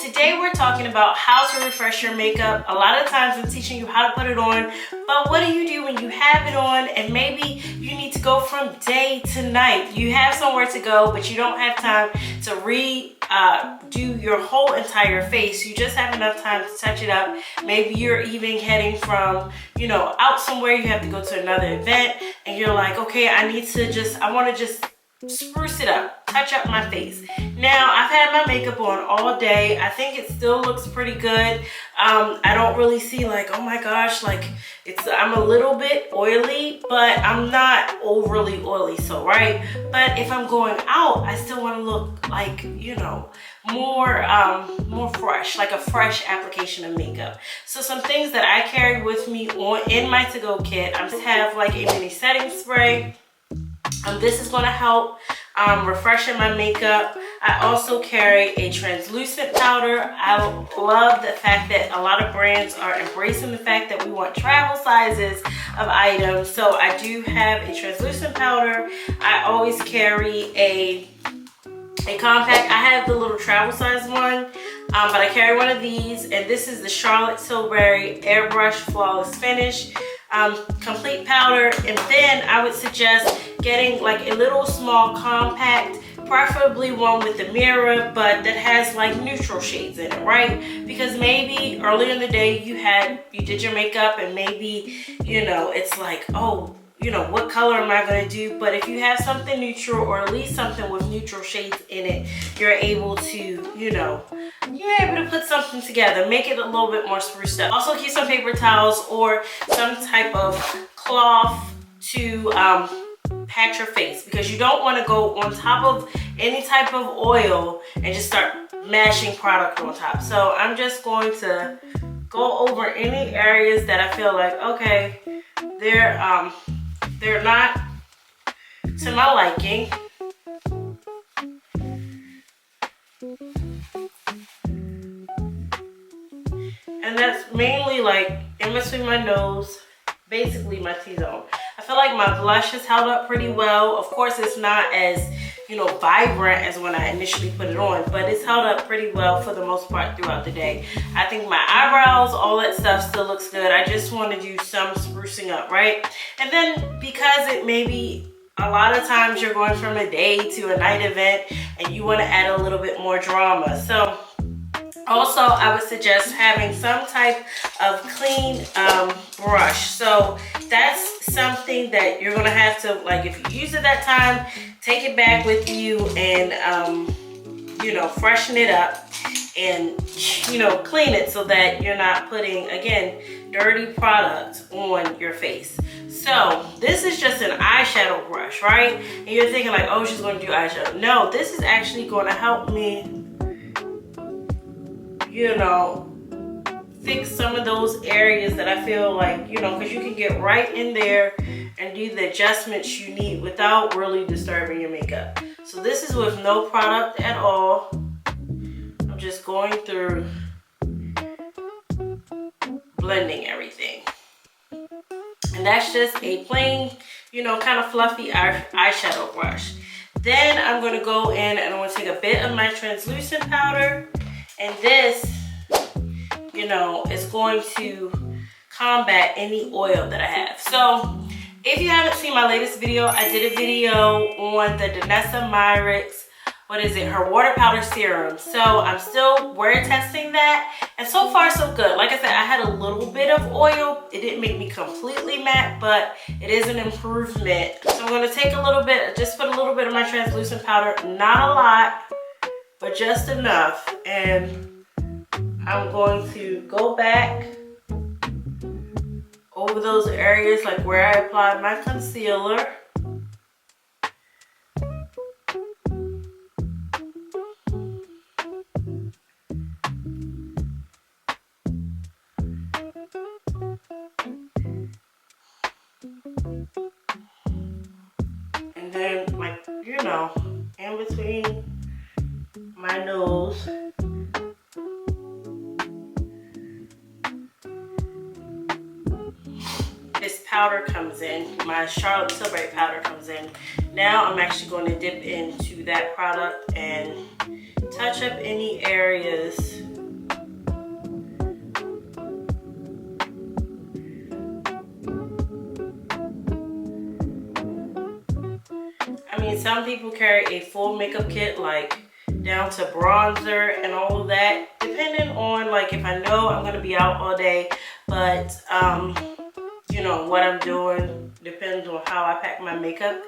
today we're talking about how to refresh your makeup. A lot of times I'm teaching you how to put it on, but what do you do when you have it on and maybe you need to go from day to night? You have somewhere to go, but you don't have time to do your whole entire face. You just have enough time to touch it up. Maybe you're even heading from, out somewhere, you have to go to another event and you're like, okay, I want to just spruce it up, touch up my face. Now, I've had my makeup on all day. I think it still looks pretty good. I don't really see like, oh my gosh, like I'm a little bit oily, but I'm not overly oily, so right? But if I'm going out, I still want to look like, more fresh, like a fresh application of makeup. So some things that I carry with me in my to-go kit, I just have like a mini setting spray. This is going to help refreshing my makeup. I also carry a translucent powder. I love the fact that a lot of brands are embracing the fact that we want travel sizes of items. So I do have a translucent powder. I always carry a compact. I have the little travel size one, but I carry one of these, and this is the Charlotte Tilbury Airbrush Flawless Finish complete powder. And then I would suggest getting like a little small compact, preferably one with a mirror, but that has like neutral shades in it, right? Because maybe earlier in the day you did your makeup and maybe, it's like, oh, what color am I going to do? But if you have something neutral, or at least something with neutral shades in it, you're able to, put something together, make it a little bit more spruced up. Also keep some paper towels or some type of cloth to pat your face, because you don't want to go on top of any type of oil and just start mashing product on top. So I'm just going to go over any areas that I feel like, okay, they're not to my liking. And that's mainly like in between my nose, basically my T-zone. I feel like my blush has held up pretty well. Of course, it's not as, vibrant as when I initially put it on, but it's held up pretty well for the most part throughout the day. I think my eyebrows, all that stuff still looks good. I just want to do some sprucing up, right? And then because it may be a lot of times you're going from a day to a night event and you want to add a little bit more drama. So also, I would suggest having some type of clean brush. So that's something that you're gonna have to, like, if you use it that time, take it back with you and, freshen it up and, clean it so that you're not putting, again, dirty product on your face. So this is just an eyeshadow brush, right? And you're thinking like, oh, she's gonna do eyeshadow. No, this is actually gonna help me fix some of those areas that I feel like, because you can get right in there and do the adjustments you need without really disturbing your makeup. So this is with no product at all. I'm just going through blending everything. And that's just a plain, kind of fluffy eyeshadow brush. Then I'm going to go in and I'm going to take a bit of my translucent powder. And this, is going to combat any oil that I have. So if you haven't seen my latest video, I did a video on the Danessa Myricks, her water powder serum. So I'm still wear testing that. And so far so good. Like I said, I had a little bit of oil. It didn't make me completely matte, but it is an improvement. So I'm going to take a little bit, just put a little bit of my translucent powder, not a lot, but just enough. And I'm going to go back over those areas like where I applied my concealer. And then, like, in between my nose. This powder comes in, my Charlotte Tilbury powder comes in. Now I'm actually going to dip into that product and touch up any areas mean, some people carry a full makeup kit, like down to bronzer and all of that, depending on like if I know I'm gonna be out all day, but you know, what I'm doing depends on how I pack my makeup.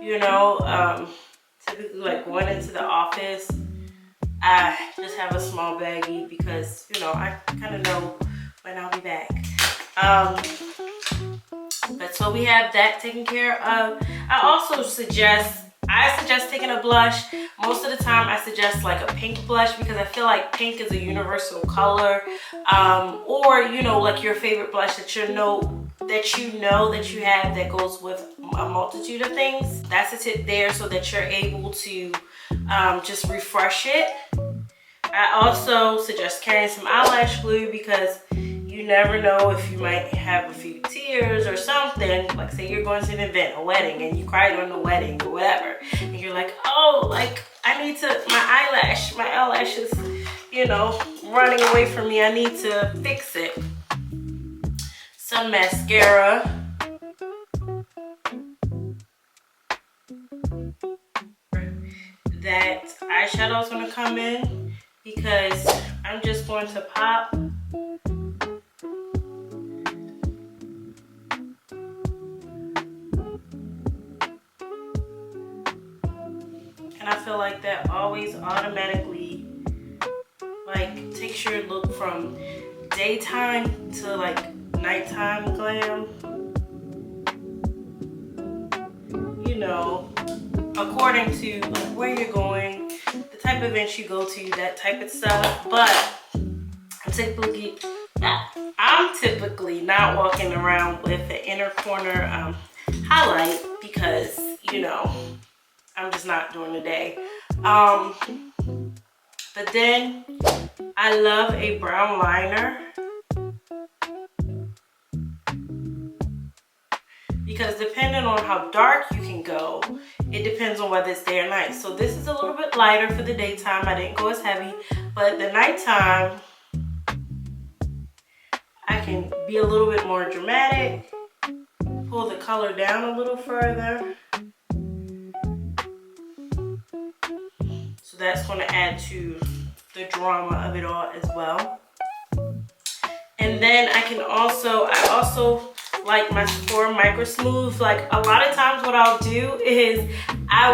You know, typically like going into the office, I just have a small baggie because, you know, I kind of know when I'll be back. But so we have that taken care of. I also suggest taking a blush. Most of the time I suggest like a pink blush because I feel like pink is a universal color. Or, you know, like your favorite blush that you know that you have that goes with a multitude of things. That's a tip there so that you're able to just refresh it. I also suggest carrying some eyelash glue because you never know if you might have a few tears or something. Like say you're going to an event, a wedding, and you cried on the wedding or whatever. And you're like, oh, like I need to, my eyelash is, you know, running away from me. I need to fix it. Some mascara. That eyeshadow is going to come in because I'm just going to pop and I feel like that always automatically like takes your look from daytime to like nighttime glam, you know, according to like where you're going, the type of events you go to, that type of stuff. But I'm typically not walking around with the inner corner highlight because, you know, I'm just not doing the day. But then I love a brown liner because depending on how dark you can go, it depends on whether it's day or night. So this is a little bit lighter for the daytime. I didn't go as heavy, but the nighttime, I can be a little bit more dramatic, pull the color down a little further. So that's going to add to the drama of it all as well. And then I also like my Sephora microsmooth. Like a lot of times what I'll do is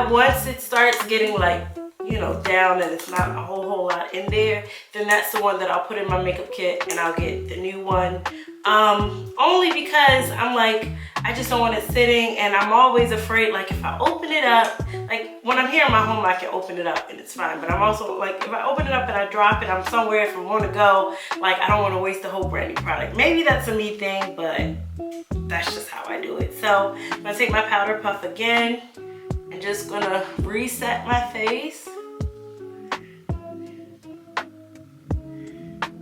once it starts getting like, you know, down and it's not a whole lot in there, then that's the one that I'll put in my makeup kit and I'll get the new one. Only because I'm like, I just don't want it sitting, and I'm always afraid like if I open it up, like when I'm here in my home I can open it up and it's fine, but I'm also like if I open it up and I drop it, I'm somewhere if I want to go, like I don't want to waste a whole brand new product. Maybe that's a me thing, but that's just how I do it. So I'm gonna take my powder puff again and just gonna reset my face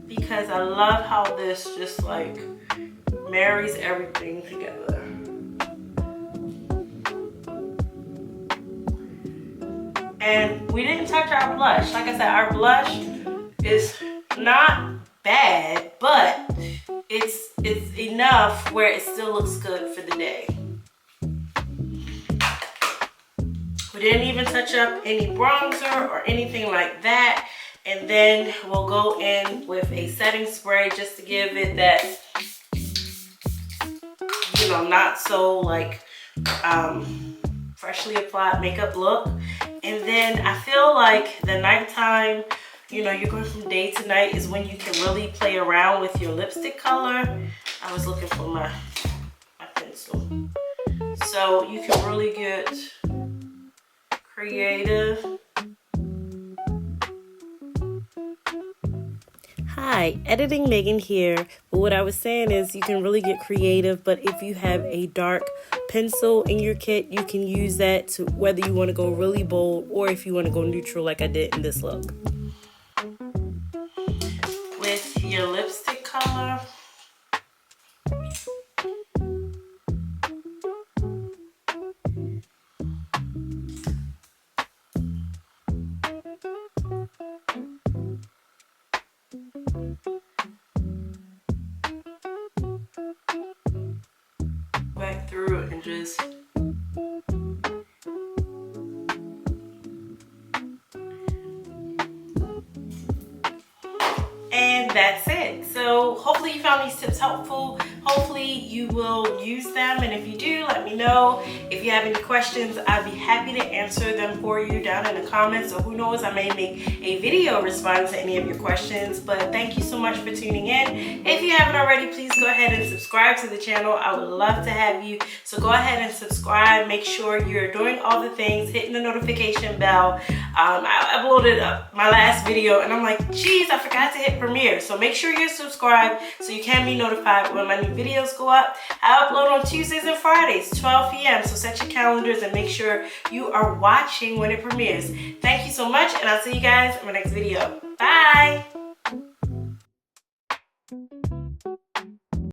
because I love how this just like marries everything together. And we didn't touch our blush. Like I said, our blush is not bad, but it's enough where it still looks good for the day. We didn't even touch up any bronzer or anything like that. And then we'll go in with a setting spray just to give it that, you know, not so like freshly applied makeup look. And then I feel like the nighttime, you know, you're going from day to night is when you can really play around with your lipstick color. I was looking for my pencil. So you can really get creative. Hi, Editing Megan here. But what I was saying is you can really get creative, but if you have a dark pencil in your kit, you can use that to whether you want to go really bold or if you want to go neutral like I did in this look. With your lipstick color, back through and just And that's it. So hopefully you found these tips helpful. Hopefully you will use them, and if you do, let me know. If you have any questions, I'd be happy to answer them for you down in the comments, or who knows, I may make a video responding to any of your questions. But thank you so much for tuning in. If you haven't already, please go ahead and subscribe to the channel. I would love to have you, so go ahead and subscribe. Make sure you're doing all the things, hitting the notification bell. I uploaded my last video and I'm like, geez, I forgot to hit premiere. So make sure you're subscribed so you can be notified when my new videos go up. I upload on Tuesdays and Fridays, 12 p.m. So set your calendars and make sure you are watching when it premieres. Thank you so much, and I'll see you guys in my next video. Bye!